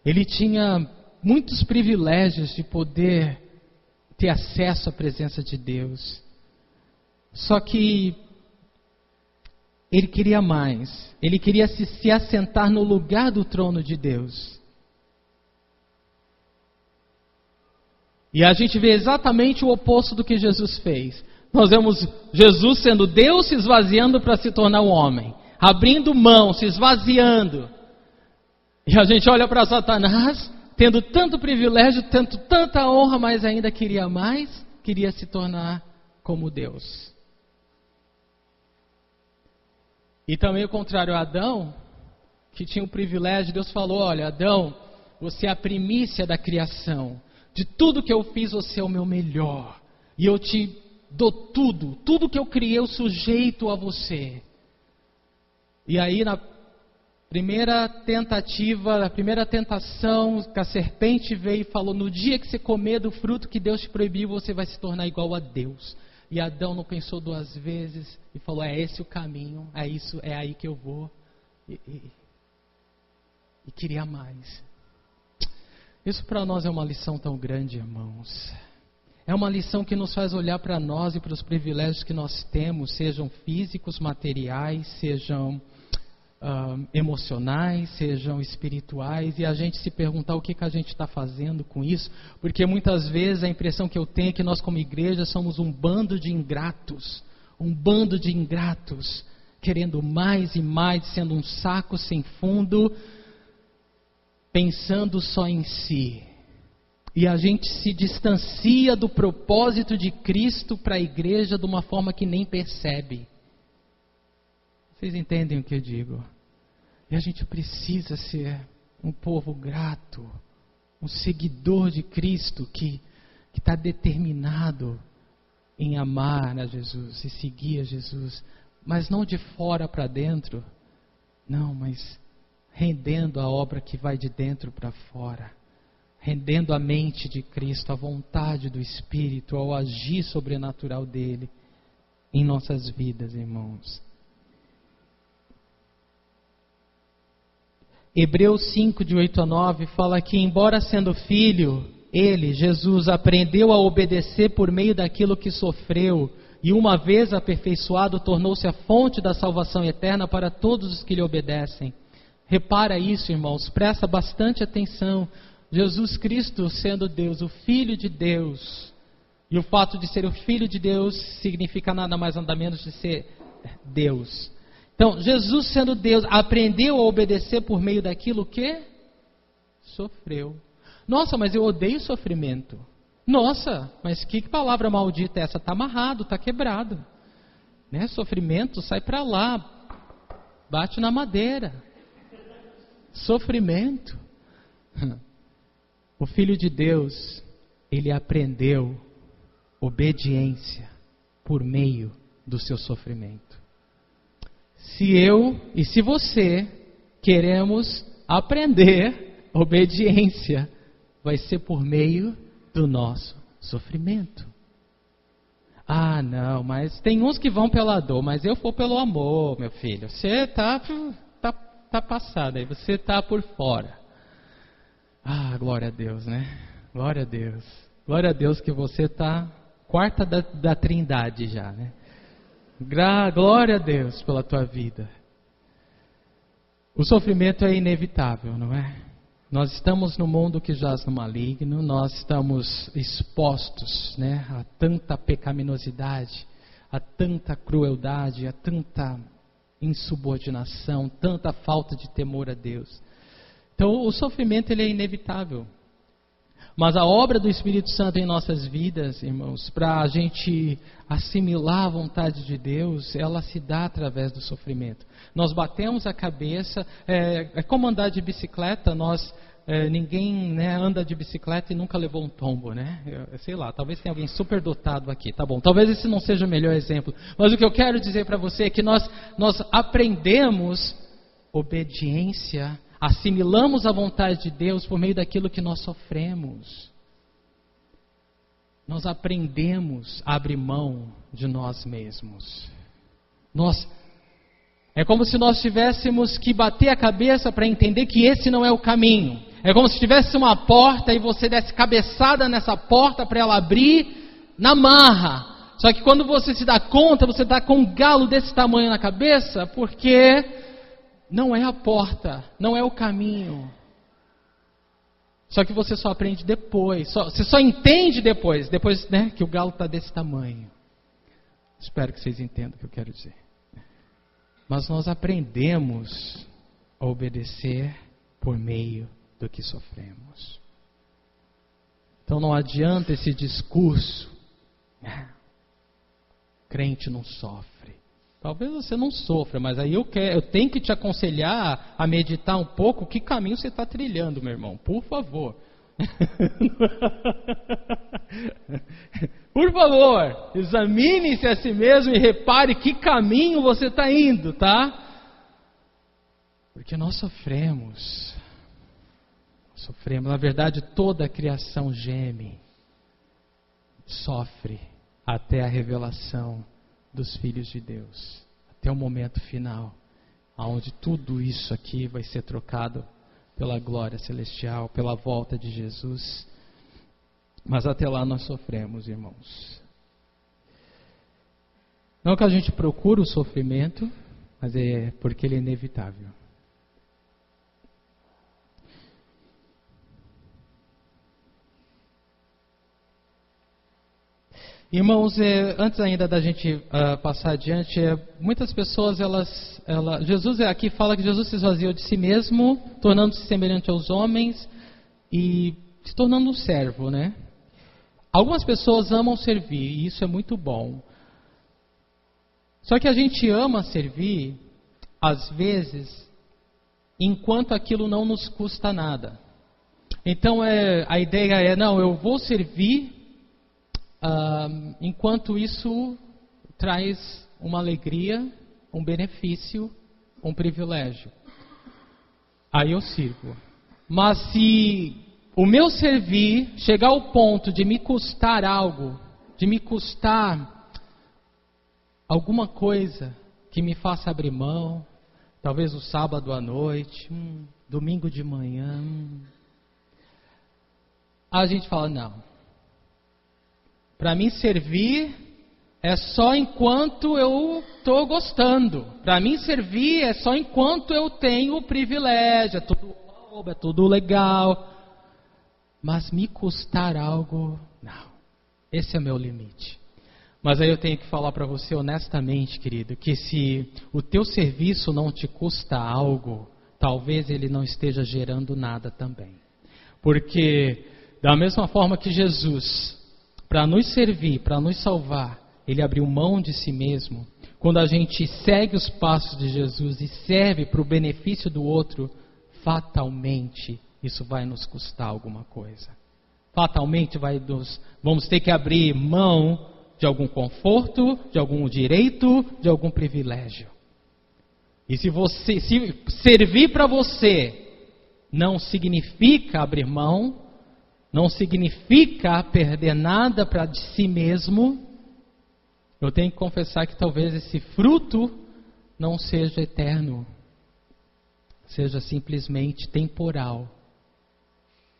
ele tinha muitos privilégios de poder ter acesso à presença de Deus. Só que ele queria mais. Ele queria se assentar no lugar do trono de Deus. E a gente vê exatamente o oposto do que Jesus fez. Nós vemos Jesus sendo Deus se esvaziando para se tornar um homem. Abrindo mão, se esvaziando. E a gente olha para Satanás, tendo tanto privilégio, tendo tanta honra, mas ainda queria mais, queria se tornar como Deus. E também o contrário, Adão, que tinha o privilégio, Deus falou, olha, Adão, você é a primícia da criação. De tudo que eu fiz, você é o meu melhor. E eu te dou tudo, tudo que eu criei eu sujeito a você. E aí na primeira tentativa, a primeira tentação, que a serpente veio e falou, no dia que você comer do fruto que Deus te proibiu, você vai se tornar igual a Deus. E Adão não pensou duas vezes e falou, é esse o caminho, é isso, é aí que eu vou. E queria mais. Isso para nós é uma lição tão grande, irmãos. É uma lição que nos faz olhar para nós e para os privilégios que nós temos, sejam físicos, materiais, sejam emocionais, sejam espirituais, e a gente se perguntar o que a gente está fazendo com isso, porque muitas vezes a impressão que eu tenho é que nós como igreja somos um bando de ingratos, querendo mais e mais, sendo um saco sem fundo, pensando só em si. E a gente se distancia do propósito de Cristo para a igreja de uma forma que nem percebe. Vocês entendem o que eu digo? E a gente precisa ser um povo grato, um seguidor de Cristo que está determinado em amar a Jesus e seguir a Jesus, mas não de fora para dentro, não, mas rendendo a obra que vai de dentro para fora, rendendo a mente de Cristo, a vontade do Espírito, ao agir sobrenatural dele. em nossas vidas, irmãos. Hebreus 5, de 8 a 9, fala que, embora sendo filho, ele, Jesus, aprendeu a obedecer por meio daquilo que sofreu, e uma vez aperfeiçoado, tornou-se a fonte da salvação eterna para todos os que lhe obedecem. Repara isso, irmãos, presta bastante atenção. Jesus Cristo, sendo Deus, o Filho de Deus, e o fato de ser o Filho de Deus significa nada mais nada menos de ser Deus. Então, Jesus sendo Deus, aprendeu a obedecer por meio daquilo que sofreu. Nossa, mas eu odeio sofrimento. Nossa, mas que palavra maldita é essa? Está amarrado, está quebrado. Né? Sofrimento, sai para lá, bate na madeira. Sofrimento. O Filho de Deus, ele aprendeu obediência por meio do seu sofrimento. Se eu e se você queremos aprender obediência, vai ser por meio do nosso sofrimento. Ah, não, mas tem uns que vão pela dor, mas eu vou pelo amor, meu filho. Você tá passado aí, você está por fora. Ah, glória a Deus, né? Glória a Deus. Glória a Deus que você está quarta da trindade já, né? Glória a Deus pela tua vida. O sofrimento é inevitável, não é? Nós estamos no mundo que jaz no maligno, nós estamos expostos, né, a tanta pecaminosidade, a tanta crueldade, a tanta insubordinação, tanta falta de temor a Deus. Então o sofrimento ele é inevitável. Mas a obra do Espírito Santo em nossas vidas, irmãos, para a gente assimilar a vontade de Deus, ela se dá através do sofrimento. Nós batemos a cabeça, é como andar de bicicleta, ninguém, né, anda de bicicleta e nunca levou um tombo, né? Sei lá, talvez tenha alguém super dotado aqui, tá bom? Talvez esse não seja o melhor exemplo, mas o que eu quero dizer para você é que nós aprendemos obediência, assimilamos a vontade de Deus por meio daquilo que nós sofremos. Nós aprendemos a abrir mão de nós mesmos. É como se nós tivéssemos que bater a cabeça para entender que esse não é o caminho. É como se tivesse uma porta e você desse cabeçada nessa porta para ela abrir na marra. Só que quando você se dá conta, você está com um galo desse tamanho na cabeça, porque não é a porta, não é o caminho. Só que você só aprende depois, você só entende depois, né, que o galo está desse tamanho. Espero que vocês entendam o que eu quero dizer. Mas nós aprendemos a obedecer por meio do que sofremos. Então não adianta esse discurso, crente não sofre. Talvez você não sofra, mas aí eu tenho que te aconselhar a meditar um pouco que caminho você está trilhando, meu irmão. Por favor. Por favor, examine-se a si mesmo e repare que caminho você está indo, tá? Porque nós sofremos. Na verdade, toda a criação geme, sofre até a revelação dos filhos de Deus, até o momento final, onde tudo isso aqui vai ser trocado pela glória celestial, pela volta de Jesus. Mas até lá nós sofremos, irmãos. Não que a gente procure o sofrimento, mas é porque ele é inevitável. Irmãos, antes ainda da gente passar adiante, muitas pessoas, Jesus aqui fala que Jesus se esvaziou de si mesmo, tornando-se semelhante aos homens e se tornando um servo, né? Algumas pessoas amam servir e isso é muito bom. Só que a gente ama servir, às vezes, enquanto aquilo não nos custa nada. Então a ideia é, não, eu vou servir enquanto isso traz uma alegria, um benefício, um privilégio. Aí eu sirvo. Mas se o meu servir chegar ao ponto de me custar algo, de me custar alguma coisa que me faça abrir mão, talvez o sábado à noite, domingo de manhã. A gente fala, não. Para mim servir é só enquanto eu estou gostando. Para mim servir é só enquanto eu tenho o privilégio. É tudo bom, é tudo legal. Mas me custar algo, não. Esse é o meu limite. Mas aí eu tenho que falar para você honestamente, querido, que se o teu serviço não te custa algo, talvez ele não esteja gerando nada também. Porque da mesma forma que Jesus, para nos servir, para nos salvar, ele abriu mão de si mesmo. Quando a gente segue os passos de Jesus e serve para o benefício do outro, fatalmente isso vai nos custar alguma coisa. Fatalmente vamos ter que abrir mão de algum conforto, de algum direito, de algum privilégio. E se servir para você não significa abrir mão, não significa perder nada para de si mesmo, eu tenho que confessar que talvez esse fruto não seja eterno, seja simplesmente temporal,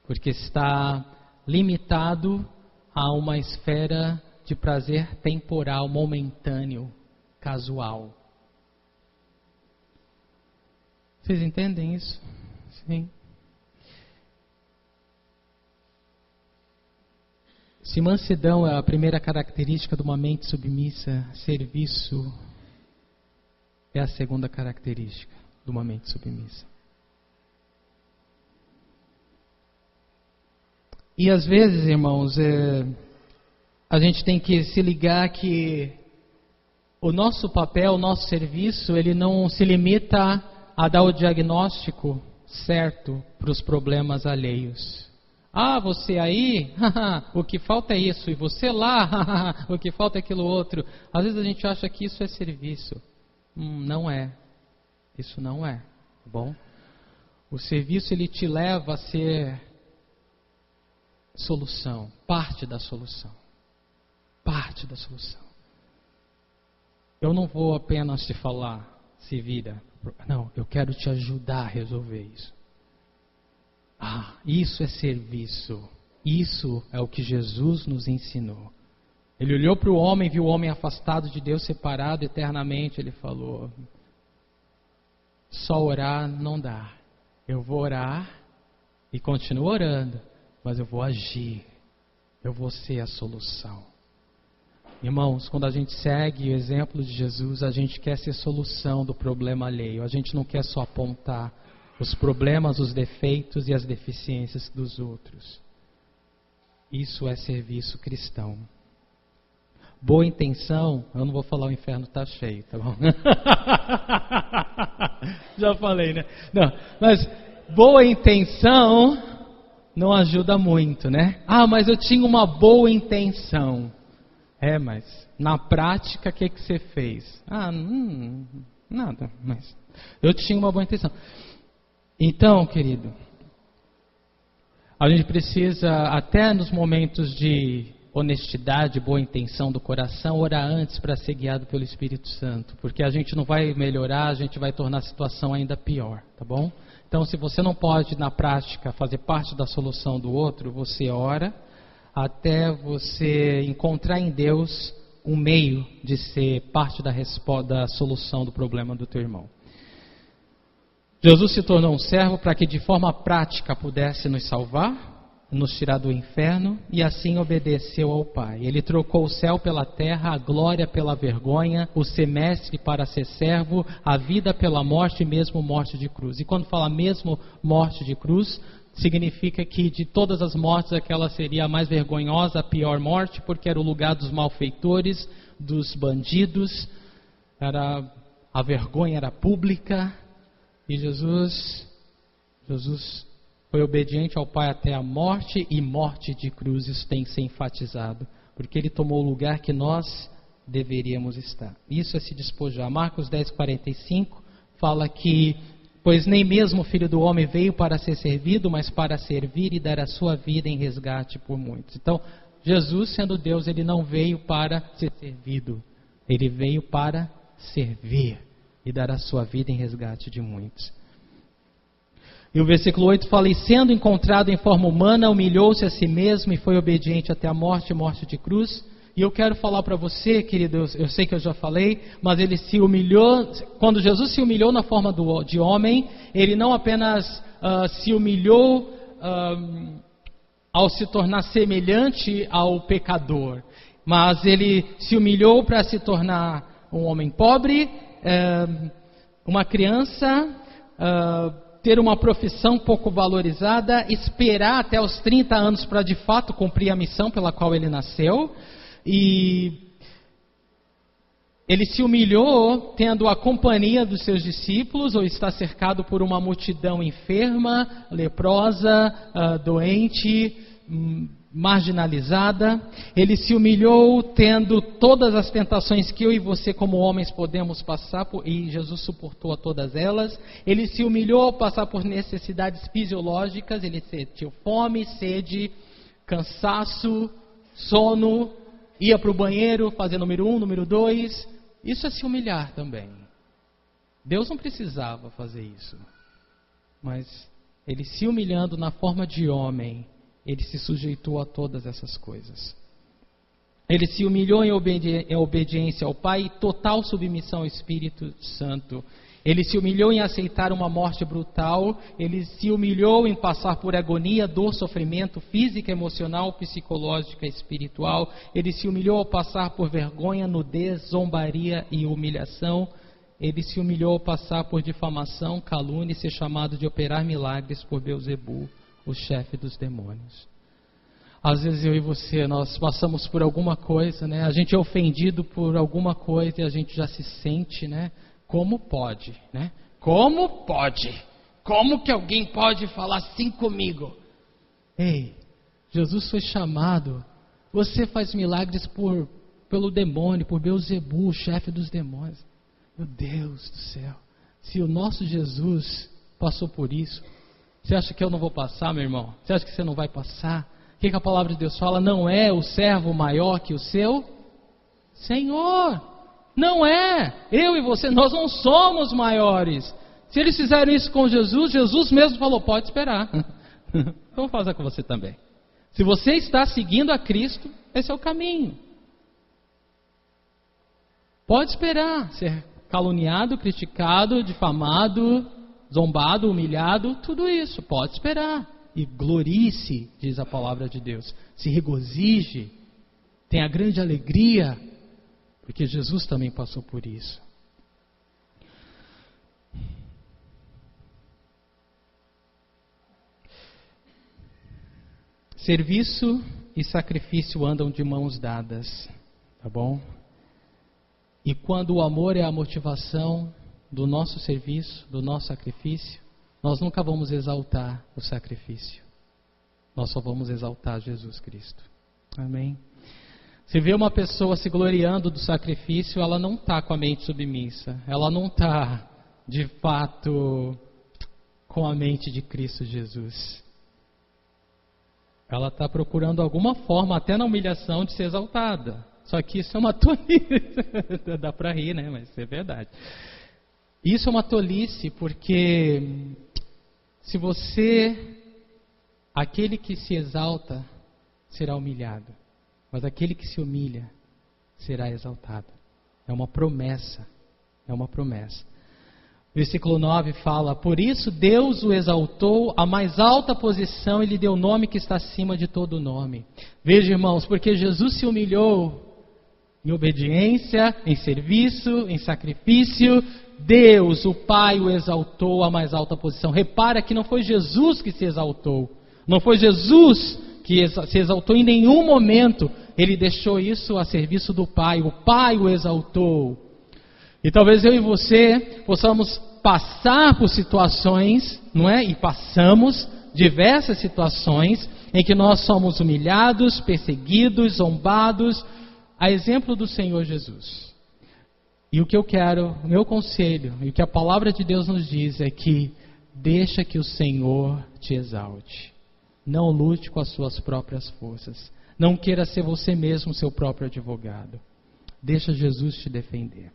porque está limitado a uma esfera de prazer temporal, momentâneo, casual. Vocês entendem isso? Sim. Se mansidão é a primeira característica de uma mente submissa, serviço é a segunda característica de uma mente submissa. E às vezes, irmãos, a gente tem que se ligar que o nosso papel, o nosso serviço, ele não se limita a dar o diagnóstico certo para os problemas alheios. Ah, você aí, o que falta é isso, e você lá, o que falta é aquilo outro. Às vezes a gente acha que isso é serviço. Não é. Isso não é, tá bom? O serviço, ele te leva a ser solução, parte da solução. Parte da solução. Eu não vou apenas te falar, se vira. Não, eu quero te ajudar a resolver isso. Ah, isso é serviço. Isso é o que Jesus nos ensinou. Ele olhou para o homem, viu o homem afastado de Deus, separado eternamente. Ele falou, só orar não dá. Eu vou orar e continuo orando, mas eu vou agir. Eu vou ser a solução. Irmãos, quando a gente segue o exemplo de Jesus, a gente quer ser solução do problema alheio. A gente não quer só apontar os problemas, os defeitos e as deficiências dos outros. Isso é serviço cristão. Boa intenção, eu não vou falar o inferno está cheio, tá bom? Já falei, né? Não, mas boa intenção não ajuda muito, né? Ah, mas eu tinha uma boa intenção. Mas na prática, o que você fez? Nada, mas eu tinha uma boa intenção. Então, querido, a gente precisa, até nos momentos de honestidade, boa intenção do coração, orar antes para ser guiado pelo Espírito Santo, porque a gente não vai melhorar, a gente vai tornar a situação ainda pior, tá bom? Então, se você não pode, na prática, fazer parte da solução do outro, você ora até você encontrar em Deus um meio de ser parte da solução do problema do teu irmão. Jesus se tornou um servo para que de forma prática pudesse nos salvar, nos tirar do inferno, e assim obedeceu ao Pai. Ele trocou o céu pela terra, a glória pela vergonha, o semestre para ser servo, a vida pela morte e mesmo morte de cruz. E quando fala mesmo morte de cruz, significa que de todas as mortes aquela seria a mais vergonhosa, a pior morte, porque era o lugar dos malfeitores, dos bandidos, a vergonha era pública, e Jesus foi obediente ao Pai até a morte, e morte de cruz. Isso tem que ser enfatizado, porque Ele tomou o lugar que nós deveríamos estar. Isso é se despojar. Marcos 10:45 fala que pois nem mesmo o Filho do Homem veio para ser servido, mas para servir e dar a sua vida em resgate por muitos. Então, Jesus, sendo Deus, Ele não veio para ser servido. Ele veio para servir e dar a sua vida em resgate de muitos. E o versículo 8 fala: e sendo encontrado em forma humana, humilhou-se a si mesmo e foi obediente até a morte, morte de cruz. E eu quero falar para você, querido, eu sei que eu já falei, mas ele se humilhou. Quando Jesus se humilhou na forma de homem, ele não apenas se humilhou ao se tornar semelhante ao pecador, mas ele se humilhou para se tornar um homem pobre, uma criança, ter uma profissão pouco valorizada, esperar até os 30 anos para de fato cumprir a missão pela qual ele nasceu. E ele se humilhou tendo a companhia dos seus discípulos, ou está cercado por uma multidão enferma, leprosa, doente, marginalizada. Ele se humilhou tendo todas as tentações que eu e você como homens podemos passar por, e Jesus suportou a todas elas. Ele se humilhou ao passar por necessidades fisiológicas. Ele sentiu fome, sede, cansaço, sono, ia para o banheiro, fazer número 1, número 2. Isso é se humilhar também. Deus não precisava fazer isso, mas ele se humilhando na forma de homem, ele se sujeitou a todas essas coisas. Ele se humilhou em obediência ao Pai e total submissão ao Espírito Santo. Ele se humilhou em aceitar uma morte brutal. Ele se humilhou em passar por agonia, dor, sofrimento física, emocional, psicológica e espiritual. Ele se humilhou ao passar por vergonha, nudez, zombaria e humilhação. Ele se humilhou ao passar por difamação, calúnia e ser chamado de operar milagres por Beelzebu, o chefe dos demônios. Às vezes eu e você, nós passamos por alguma coisa, né? A gente é ofendido por alguma coisa e a gente já se sente, né? Como pode, né? Como pode? Como que alguém pode falar assim comigo? Ei, Jesus foi chamado. Você faz milagres pelo demônio, por Beelzebu, o chefe dos demônios. Meu Deus do céu. Se o nosso Jesus passou por isso, você acha que eu não vou passar, meu irmão? Você acha que você não vai passar? O que a palavra de Deus fala? Não é o servo maior que o seu Senhor. Não é. Eu e você, nós não somos maiores. Se eles fizeram isso com Jesus, Jesus mesmo falou, pode esperar. Vamos fazer com você também. Se você está seguindo a Cristo, esse é o caminho. Pode esperar ser caluniado, criticado, difamado, zombado, humilhado, tudo isso, pode esperar. E glorie-se, diz a palavra de Deus. Se regozije, tenha grande alegria, porque Jesus também passou por isso. Serviço e sacrifício andam de mãos dadas, tá bom? E quando o amor é a motivação do nosso serviço, do nosso sacrifício, nós nunca vamos exaltar o sacrifício. Nós só vamos exaltar Jesus Cristo. Amém? Se vê uma pessoa se gloriando do sacrifício, ela não está com a mente submissa. Ela não está, de fato, com a mente de Cristo Jesus. Ela está procurando alguma forma, até na humilhação, de ser exaltada. Só que isso é uma tolice. Dá para rir, né? Mas isso é verdade. Isso é uma tolice, porque se aquele que se exalta será humilhado, mas aquele que se humilha será exaltado. É uma promessa. É uma promessa. Versículo 9 fala: por isso Deus o exaltou à mais alta posição e lhe deu o nome que está acima de todo nome. Veja, irmãos, porque Jesus se humilhou em obediência, em serviço, em sacrifício, Deus, o Pai, o exaltou à mais alta posição. Repara que não foi Jesus que se exaltou. Não foi Jesus que se exaltou em nenhum momento. Ele deixou isso a serviço do Pai. O Pai o exaltou. E talvez eu e você possamos passar por situações, não é? E passamos diversas situações em que nós somos humilhados, perseguidos, zombados, a exemplo do Senhor Jesus. E o que eu quero, o meu conselho, e o que a palavra de Deus nos diz é que deixa que o Senhor te exalte. Não lute com as suas próprias forças. Não queira ser você mesmo seu próprio advogado. Deixa Jesus te defender.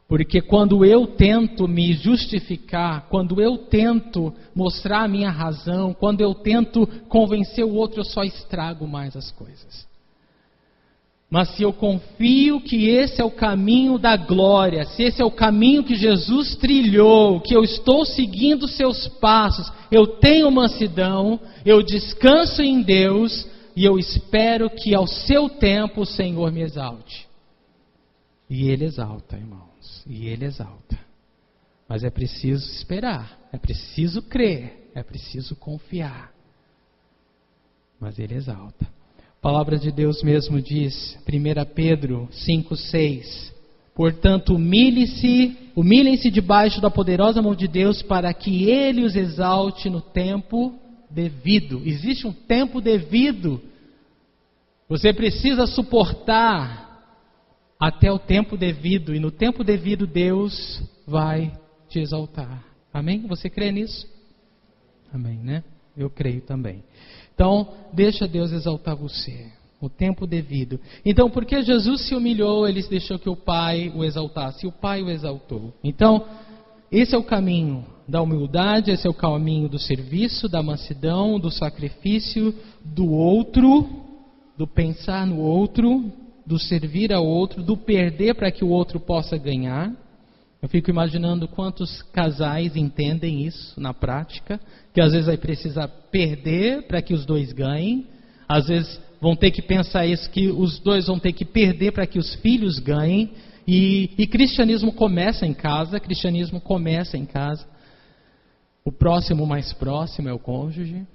Porque quando eu tento me justificar, quando eu tento mostrar a minha razão, quando eu tento convencer o outro, eu só estrago mais as coisas. Mas se eu confio que esse é o caminho da glória, se esse é o caminho que Jesus trilhou, que eu estou seguindo seus passos, eu tenho mansidão, eu descanso em Deus e eu espero que ao seu tempo o Senhor me exalte. E Ele exalta, irmãos, e Ele exalta. Mas é preciso esperar, é preciso crer, é preciso confiar. Mas Ele exalta. A palavra de Deus mesmo diz, 1 Pedro 5,6: portanto, humilhem-se debaixo da poderosa mão de Deus, para que Ele os exalte no tempo devido. Existe um tempo devido. Você precisa suportar até o tempo devido, e no tempo devido Deus vai te exaltar. Amém? Você crê nisso? Amém, né? Eu creio também. Então, deixa Deus exaltar você, o tempo devido. Então, porque Jesus se humilhou, Ele deixou que o Pai o exaltasse, e o Pai o exaltou. Então, esse é o caminho da humildade, esse é o caminho do serviço, da mansidão, do sacrifício, do outro, do pensar no outro, do servir ao outro, do perder para que o outro possa ganhar. Eu fico imaginando quantos casais entendem isso na prática, que às vezes vai precisar perder para que os dois ganhem, às vezes vão ter que pensar isso, que os dois vão ter que perder para que os filhos ganhem, e cristianismo começa em casa, o próximo mais próximo é o cônjuge,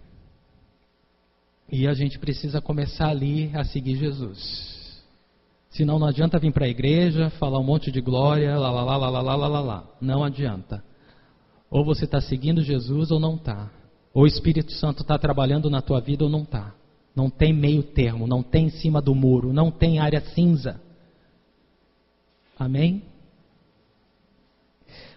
e a gente precisa começar ali a seguir Jesus. Senão não adianta vir para a igreja, falar um monte de glória, lá. Não adianta. Ou você está seguindo Jesus ou não está. Ou o Espírito Santo está trabalhando na tua vida ou não está. Não tem meio termo, não tem em cima do muro, não tem área cinza. Amém?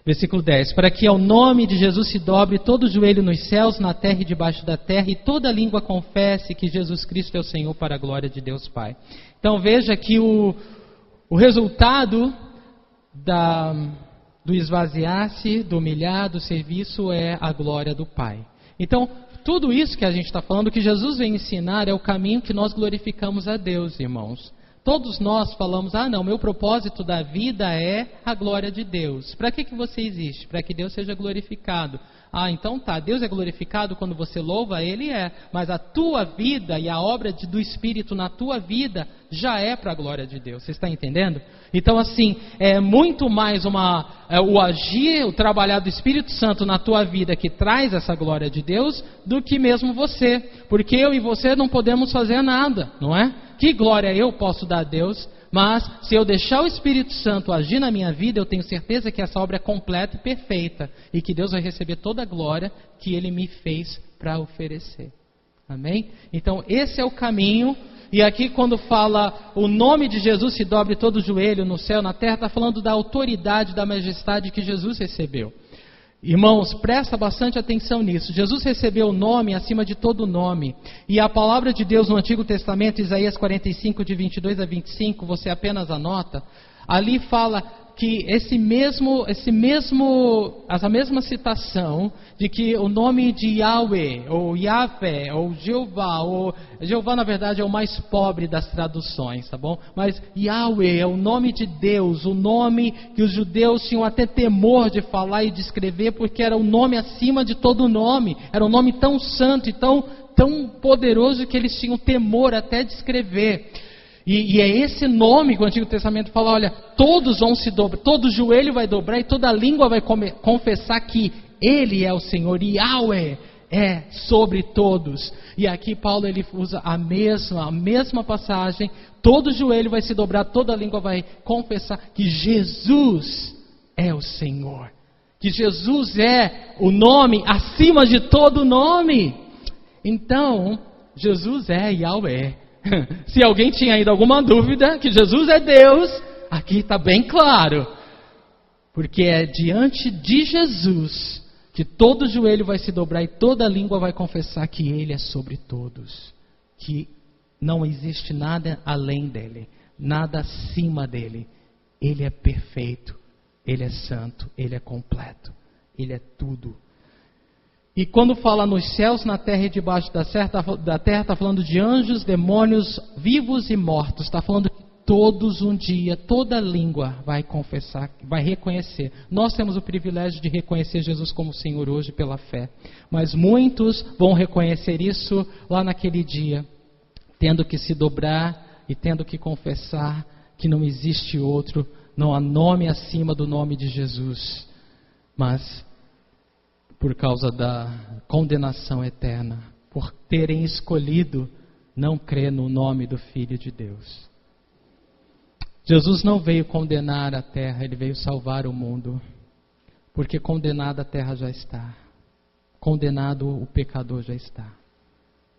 Versículo 10. Para que ao nome de Jesus se dobre todo o joelho nos céus, na terra e debaixo da terra, e toda língua confesse que Jesus Cristo é o Senhor, para a glória de Deus Pai. Então veja que o resultado do esvaziar-se, do humilhar, do serviço é a glória do Pai. Então, tudo isso que a gente está falando, que Jesus vem ensinar, é o caminho que nós glorificamos a Deus, irmãos. Todos nós falamos, não, meu propósito da vida é a glória de Deus. Para que você existe? Para que Deus seja glorificado. Então tá, Deus é glorificado quando você louva, Ele é. Mas a tua vida e a obra do Espírito na tua vida já é para a glória de Deus. Você está entendendo? Então assim, é muito mais o agir, o trabalhar do Espírito Santo na tua vida que traz essa glória de Deus, do que mesmo você. Porque eu e você não podemos fazer nada, não é? Que glória eu posso dar a Deus? Mas se eu deixar o Espírito Santo agir na minha vida, eu tenho certeza que essa obra é completa e perfeita. E que Deus vai receber toda a glória que Ele me fez para oferecer. Amém? Então esse é o caminho. E aqui quando fala o nome de Jesus se dobre todo o joelho no céu, na terra, está falando da autoridade, da majestade que Jesus recebeu. Irmãos, presta bastante atenção nisso. Jesus recebeu o nome acima de todo nome. E a palavra de Deus no Antigo Testamento, Isaías 45, de 22 a 25, você apenas anota. Ali fala que essa mesma citação de que o nome de Yahweh, ou Yahvé, ou Jeová na verdade é o mais pobre das traduções, tá bom? Mas Yahweh é o nome de Deus, o nome que os judeus tinham até temor de falar e de escrever, porque era o nome acima de todo nome, era um nome tão santo e tão poderoso que eles tinham temor até de escrever. E é esse nome que o Antigo Testamento fala, olha, todos vão se dobrar, todo joelho vai dobrar e toda língua vai confessar que Ele é o Senhor, e Yahweh é sobre todos. E aqui Paulo ele usa a mesma passagem, todo joelho vai se dobrar, toda língua vai confessar que Jesus é o Senhor. Que Jesus é o nome acima de todo nome. Então, Jesus é Yahweh. Se alguém tinha ainda alguma dúvida que Jesus é Deus, aqui está bem claro. Porque é diante de Jesus que todo joelho vai se dobrar e toda língua vai confessar que Ele é sobre todos. Que não existe nada além dEle. nada acima dele. Ele é perfeito, ele é santo, ele é completo, ele é tudo. E quando fala nos céus, na terra e debaixo da terra, está falando de anjos, demônios, vivos e mortos. Está falando que todos um dia, toda língua vai confessar, vai reconhecer. Nós temos o privilégio de reconhecer Jesus como Senhor hoje pela fé. Mas muitos vão reconhecer isso lá naquele dia, tendo que se dobrar e tendo que confessar que não existe outro, não há nome acima do nome de Jesus. Mas por causa da condenação eterna, por terem escolhido não crer no nome do Filho de Deus. Jesus não veio condenar a terra, ele veio salvar o mundo, porque condenada a terra já está, condenado o pecador já está.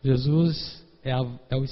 Jesus é o